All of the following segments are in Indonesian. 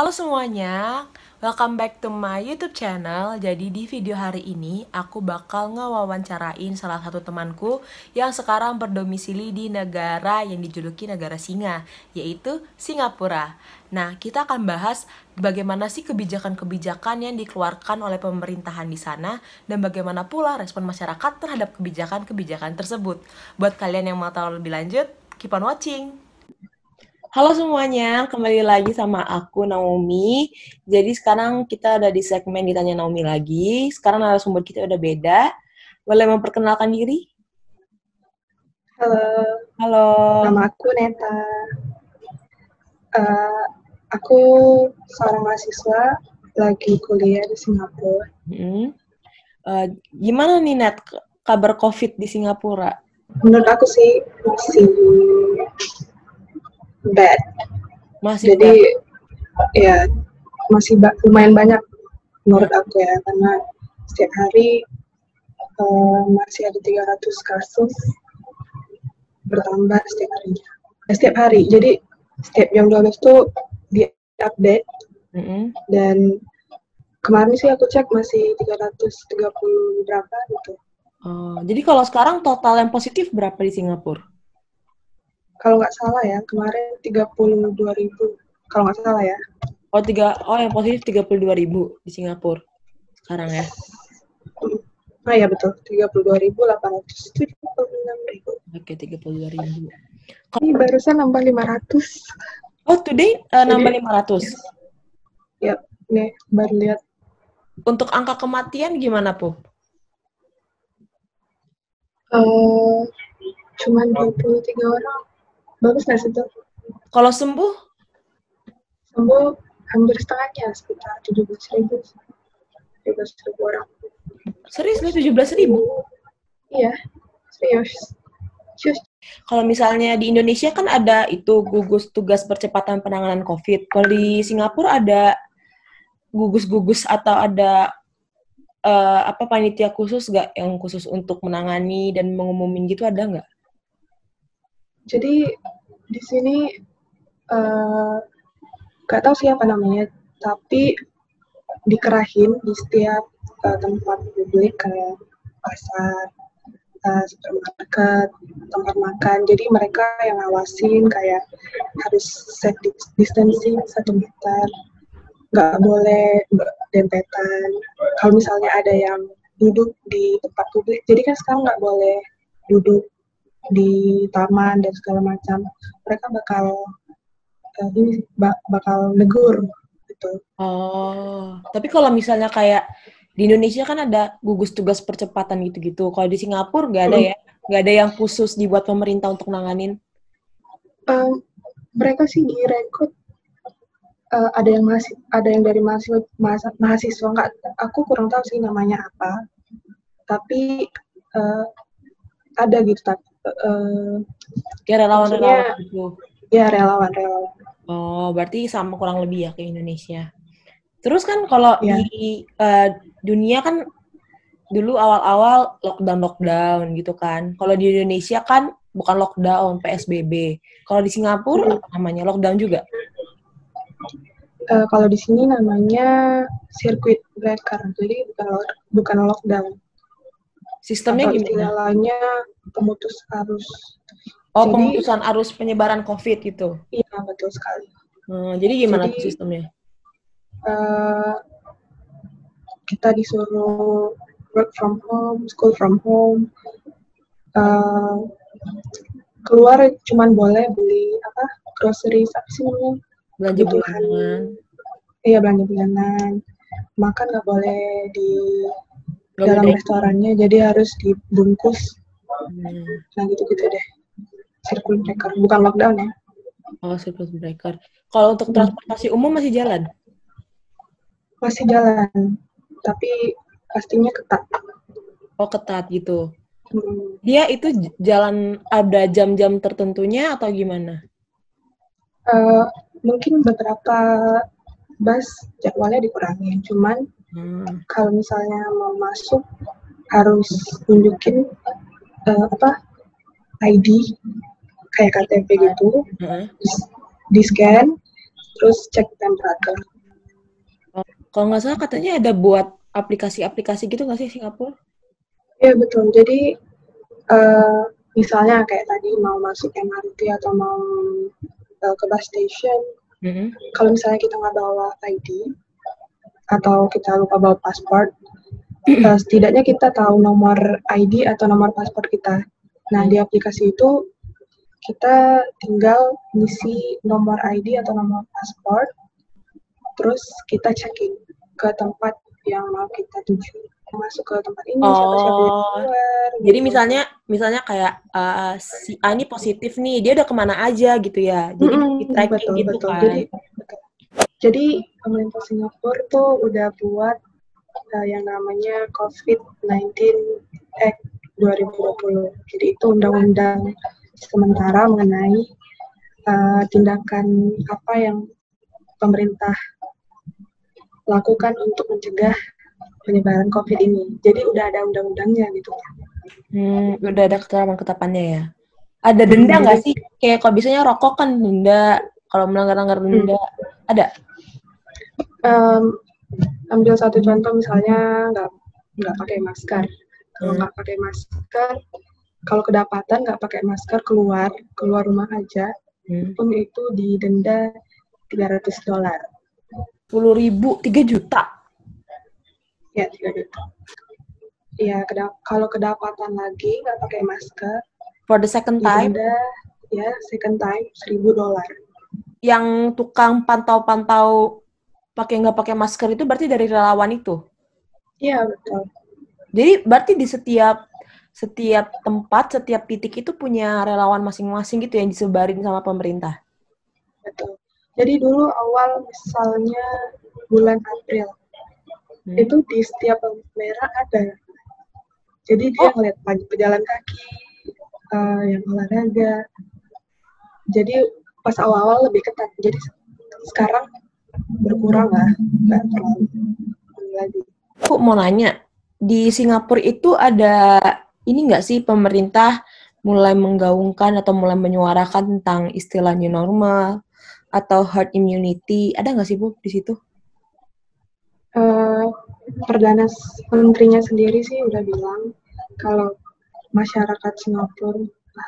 Halo semuanya, welcome back to my YouTube channel. Jadi di video hari ini aku bakal ngewawancarain salah satu temanku yang sekarang berdomisili di negara yang dijuluki negara singa, yaitu Singapura. Nah, kita akan bahas bagaimana sih kebijakan-kebijakan yang dikeluarkan oleh pemerintahan di sana dan bagaimana pula respon masyarakat terhadap kebijakan-kebijakan tersebut. Buat kalian yang mau tahu lebih lanjut, keep on watching. Halo semuanya, kembali lagi sama aku Naomi. Jadi sekarang kita ada di segmen Ditanya Naomi lagi. Sekarang narasumber kita udah beda. Boleh memperkenalkan diri? Halo, Halo. nama aku Neta. Uh, aku seorang mahasiswa lagi kuliah di Singapura. Gimana nih Nat, kabar COVID di Singapura? Menurut aku sih masih bad. Masih Jadi bad. ya masih lumayan banyak menurut aku ya, karena setiap hari masih ada 300 kasus bertambah setiap harinya. Setiap hari. Jadi setiap jam 12 tuh di-update. Dan kemarin sih aku cek masih 330 berapa gitu. Jadi kalau sekarang total yang positif berapa di Singapura? Kalau nggak salah ya, kemarin 32.000. Kalau nggak salah ya. Yang positif 32.000 di Singapura sekarang ya? Ah ya betul, 32.876.000. Oke, 32.000. Ini barusan nambah 500. Oh, today nambah 500? Ya, nih baru lihat. Untuk angka kematian gimana, Pup? Cuman 23 orang. Bagus nggak sih tuh? Kalau sembuh? Sembuh hampir setengahnya, sekitar 17.000. 17.000 orang. Serius nih, 17.000? Iya, serius. Kalau misalnya di Indonesia kan ada itu gugus tugas percepatan penanganan COVID. Kalau di Singapura ada gugus-gugus atau ada panitia khusus nggak yang khusus untuk menangani dan mengumumin gitu, ada nggak? Jadi di sini nggak tahu siapa namanya, tapi dikerahin di setiap tempat publik kayak pasar, supermarket, tempat makan. Jadi mereka yang ngawasin kayak harus set distancing 1 meter, nggak boleh dempetan. Kalau misalnya ada yang duduk di tempat publik, jadi kan sekarang nggak boleh duduk di taman dan segala macam. Mereka bakal negur gitu. Tapi kalau misalnya kayak di Indonesia kan ada gugus tugas percepatan gitu-gitu. Kalau di Singapura nggak ada ya? Nggak ada yang khusus dibuat pemerintah untuk nanganin? Mereka sih direkrut. Ada yang dari mahasiswa, nggak, aku kurang tahu sih namanya apa. Tapi ada gitu. Ya relawan-relawan gitu. Ya relawan. Berarti sama kurang lebih ya kayak Indonesia. Terus kan kalau di dunia kan dulu awal-awal lockdown gitu kan. Kalau di Indonesia kan bukan lockdown, PSBB. Kalau di Singapura apa namanya? Lockdown juga? Kalau di sini namanya circuit breaker. Jadi bukan lockdown. Sistemnya atau gimana? Istilah lainnya pemutus arus. Jadi, pemutusan arus penyebaran COVID gitu? Iya, betul sekali. Jadi gimana tuh sistemnya? Kita disuruh work from home, school from home. Keluar cuman boleh beli grocery, apa sih namanya? Belanja bulanan. Iya, belanja bulanan. Makan nggak boleh di dalam restorannya, jadi harus dibungkus. Nah gitu-gitu deh. Circuit breaker, bukan lockdown ya. Circuit breaker. Kalau untuk transportasi umum masih jalan? Masih jalan, tapi pastinya ketat. Ketat gitu. Dia itu jalan ada jam-jam tertentunya atau gimana? Mungkin beberapa bus jadwalnya dikurangin, cuman kalau misalnya mau masuk harus tunjukin ID kayak KTP gitu, di scan, terus cek temperatur. Kalau nggak salah katanya ada buat aplikasi-aplikasi gitu nggak sih Singapura? Ya betul. Jadi eh, misalnya kayak tadi mau masuk MRT atau mau ke bus station, Mm-mm. kalau misalnya kita nggak bawa ID atau kita lupa bawa paspor, setidaknya kita tahu nomor ID atau nomor paspor kita. Nah, di aplikasi itu kita tinggal ngisi nomor ID atau nomor paspor, terus kita checking ke tempat yang mau kita tuju. Masuk ke tempat ini, siapa-siapa yang Oh, keluar, jadi gitu. misalnya kayak si A ini positif nih, dia udah kemana aja gitu ya. Jadi di tracking Betul, gitu betul. kan. Jadi pemerintah Singapura tuh udah buat yang namanya COVID-19 Act 2020. Jadi itu undang-undang sementara mengenai tindakan apa yang pemerintah lakukan untuk mencegah penyebaran COVID ini. Jadi udah ada undang-undangnya gitu. Udah ada ketetapan-ketetapannya ya. Ada denda nggak Jadi sih? Kayak kalau biasanya rokok kan denda, kalau melanggar-langgar denda, ada? ambil satu contoh misalnya nggak pakai masker. Kalau Hmm. nggak pakai masker, kalau kedapatan nggak pakai masker keluar rumah aja, pun itu didenda $300. 10.000, 3 juta. Ya, 3 juta. Ya, kalau kedapatan lagi nggak pakai masker, For the second time, didenda ya second time $1,000. yang tukang pantau-pantau pakai nggak pakai masker itu berarti dari relawan itu. Iya, betul. Jadi berarti di setiap tempat, setiap titik itu punya relawan masing-masing gitu yang disebarin sama pemerintah. Betul. Jadi dulu awal misalnya bulan April, itu di setiap lampu merah ada. Jadi dia Oh, ngeliat pejalan kaki, yang olahraga. Jadi pas awal-awal lebih ketat. Jadi sekarang berkurang lah, nggak terlalu lagi. aku mau nanya, di Singapura itu ada ini nggak sih pemerintah mulai menggaungkan atau mulai menyuarakan tentang istilah new normal atau herd immunity? Ada nggak sih Bu di situ? Perdana Menterinya sendiri sih udah bilang kalau masyarakat Singapura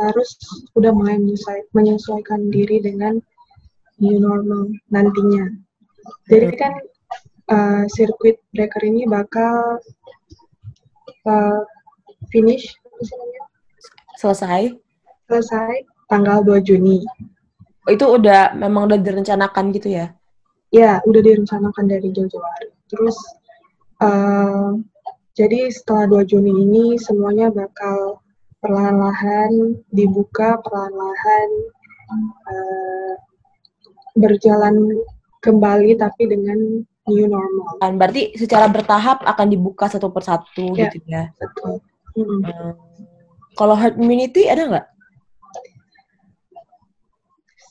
harus udah mulai menyesuaikan diri dengan new normal nantinya. Jadi kan sirkuit breaker ini bakal finish Selesai? selesai tanggal 2 Juni. Itu memang udah direncanakan gitu ya? Ya, udah direncanakan dari jauh-jauh hari. Terus jadi setelah 2 Juni ini semuanya bakal perlahan-lahan dibuka, perlahan-lahan berjalan kembali tapi dengan new normal. Kan berarti secara bertahap akan dibuka satu persatu Ya, gitu ya. betul. Kalau herd immunity ada nggak?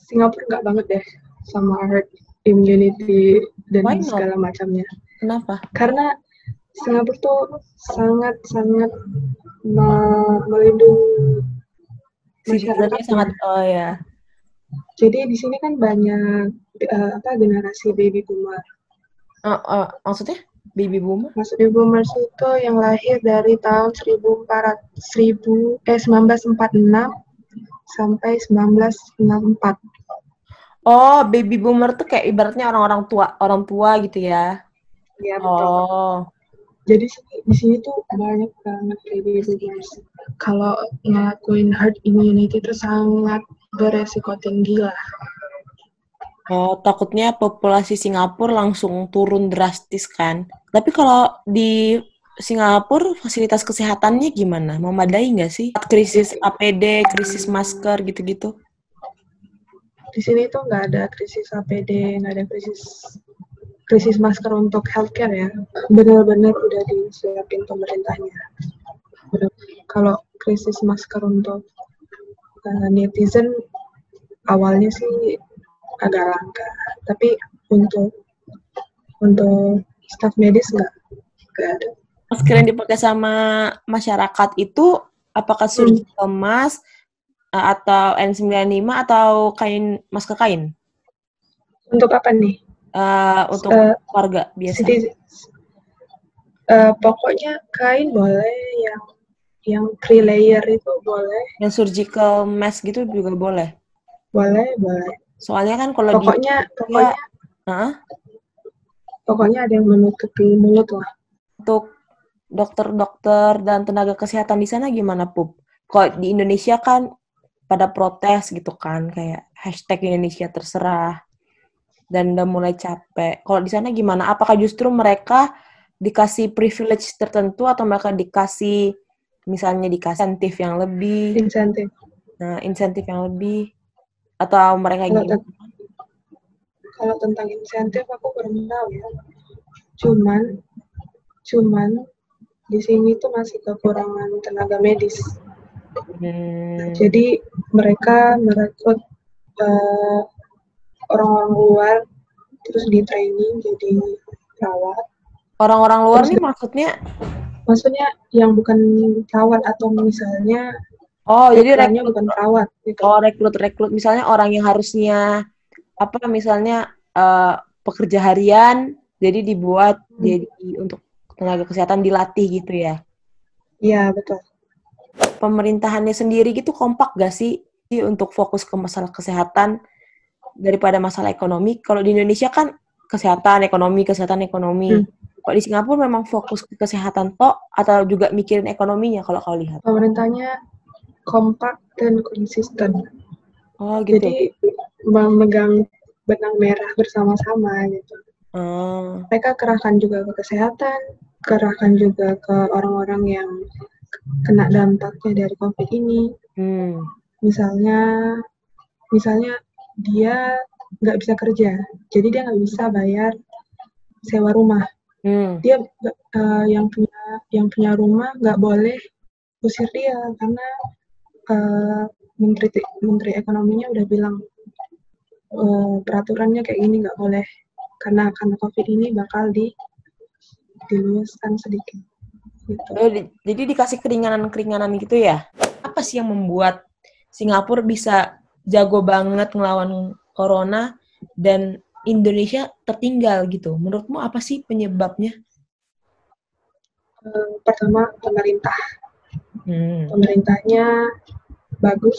Singapura nggak banget deh sama herd immunity dan Why not? segala macamnya. Kenapa? Karena Singapura tuh sangat-sangat melindungi Citizennya masyarakatnya. sangat, oh ya. Jadi di sini kan banyak generasi baby boomer. Maksudnya baby boomer? Maksudnya boomers itu yang lahir dari tahun 1946 sampai 1964. Oh, baby boomer tuh kayak ibaratnya orang tua gitu ya. Ya betul. Oh. Jadi di sini tuh banyak banget baby boomers. Kalau ngelakuin herd immunity itu sangat beresiko tinggi lah. Oh, takutnya populasi Singapura langsung turun drastis kan. Tapi kalau di Singapura fasilitas kesehatannya gimana? Memadai nggak sih? Krisis APD, krisis masker gitu-gitu? Di sini tuh nggak ada krisis APD, nggak ada krisis masker untuk healthcare ya. Benar-benar udah disiapin pemerintahnya. Kalau krisis masker untuk netizen awalnya sih agak langka, tapi untuk staf medis nggak ada. Masker yang dipakai sama masyarakat itu apakah surgical mask atau N95 atau masker kain? Untuk apa nih? untuk Eh, warga biasa? Siti- Pokoknya kain boleh, yang 3 layer itu boleh, Yang surgical mask gitu juga boleh? boleh, boleh. Soalnya kan kalau di Pokoknya, Indonesia, pokoknya, heeh, pokoknya ada yang menutupi mulut lah. untuk dokter-dokter dan tenaga kesehatan di sana gimana, Pup? Kalau di Indonesia kan pada protes gitu kan, kayak hashtag Indonesia terserah, dan udah mulai capek. Kalau di sana gimana? Apakah justru mereka dikasih privilege tertentu atau mereka dikasih, misalnya dikasih insentif yang lebih, Insentif. insentif yang lebih, atau mereka Kalau gimana? kalau tentang insentif aku kurang tahu ya. Cuman, cuman di sini tuh masih kekurangan tenaga medis. Hmm, Jadi mereka merekrut eh, orang-orang luar, terus di training jadi perawat. orang-orang luar Terus nih maksudnya, maksudnya yang bukan perawat, atau misalnya oh jadi backgroundnya rekrut, bukan perawat gitu. oh rekrut misalnya orang yang harusnya apa misalnya pekerja harian jadi dibuat Hmm. jadi untuk tenaga kesehatan dilatih gitu ya. Iya, betul. Pemerintahannya sendiri gitu kompak gak sih untuk fokus ke masalah kesehatan daripada masalah ekonomi? Kalau di Indonesia kan kesehatan, ekonomi, kesehatan, ekonomi. Hmm. Kalau di Singapura memang fokus ke kesehatan tok atau juga mikirin ekonominya kalau kau lihat? Pemerintahnya kompak dan konsisten. Oh gitu. Jadi memegang benang merah bersama-sama gitu. Hmm. Mereka kerahkan juga ke kesehatan, kerahkan juga ke orang-orang yang kena dampaknya dari COVID ini. Hmm. Misalnya, misalnya dia nggak bisa kerja, jadi dia nggak bisa bayar sewa rumah. Hmm. Dia yang punya rumah nggak boleh usir dia, karena uh, menteri menteri ekonominya udah bilang peraturannya kayak gini, nggak boleh, karena COVID ini bakal diluaskan sedikit gitu. Oh, jadi dikasih keringanan-keringanan gitu ya? Apa sih yang membuat Singapura bisa jago banget ngelawan corona dan Indonesia tertinggal gitu? Menurutmu apa sih penyebabnya? Pertama, Hmm. pemerintahnya bagus,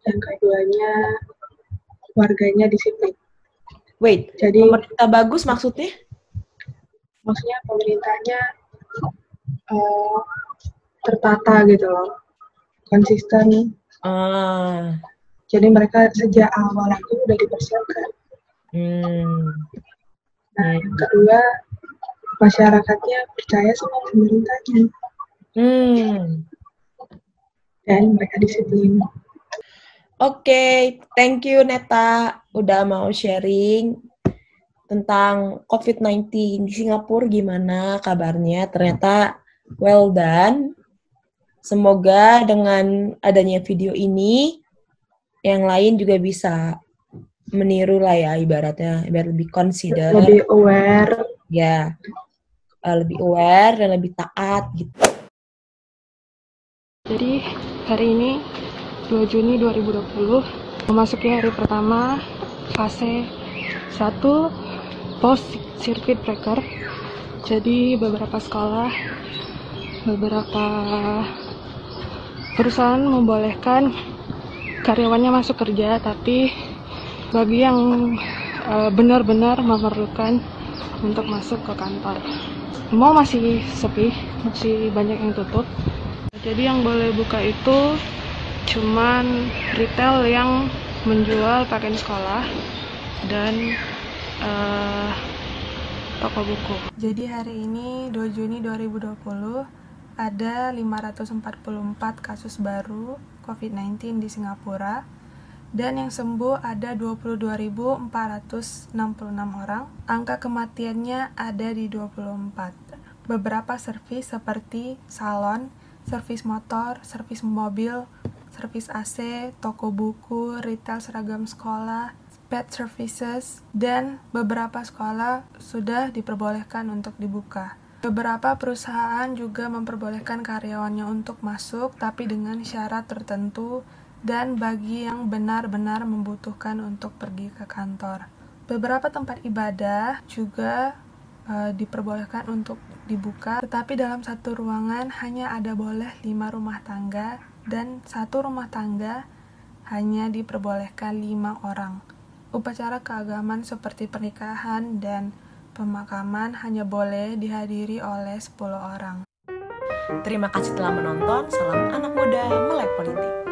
yang keduanya warganya disiplin. Wait, Jadi pemerintah bagus maksudnya? maksudnya pemerintahnya uh, tertata gitu loh, konsisten. Ah, Jadi mereka sejak awal itu udah dipersiapkan. hmm, Nah, hmm, yang kedua, masyarakatnya percaya sama pemerintahnya hmm. dan mereka disiplin. Oke, thank you Neta udah mau sharing tentang COVID-19 di Singapura gimana kabarnya. Ternyata well done. Semoga dengan adanya video ini yang lain juga bisa meniru lah ya ibaratnya biar lebih consider Lebih aware. ya, lebih aware dan lebih taat gitu. Jadi hari ini 2 Juni 2020 memasuki hari pertama fase 1 post circuit breaker. Jadi beberapa sekolah, beberapa perusahaan membolehkan karyawannya masuk kerja, tapi bagi yang benar-benar memerlukan untuk masuk ke kantor, mall masih sepi, masih banyak yang tutup. Jadi yang boleh buka itu cuman retail yang menjual pakaian sekolah dan toko buku. Jadi hari ini 2 Juni 2020 ada 544 kasus baru COVID-19 di Singapura dan yang sembuh ada 22.466 orang. Angka kematiannya ada di 24. Beberapa servis seperti salon, servis motor, servis mobil, servis AC, toko buku, retail seragam sekolah, pet services, dan beberapa sekolah sudah diperbolehkan untuk dibuka. Beberapa perusahaan juga memperbolehkan karyawannya untuk masuk, tapi dengan syarat tertentu dan bagi yang benar-benar membutuhkan untuk pergi ke kantor. Beberapa tempat ibadah juga diperbolehkan untuk dibuka, tetapi dalam satu ruangan hanya ada boleh 5 rumah tangga dan satu rumah tangga hanya diperbolehkan 5 orang. Upacara keagamaan seperti pernikahan dan pemakaman hanya boleh dihadiri oleh 10 orang. Terima kasih telah menonton. Salam anak muda melek politik.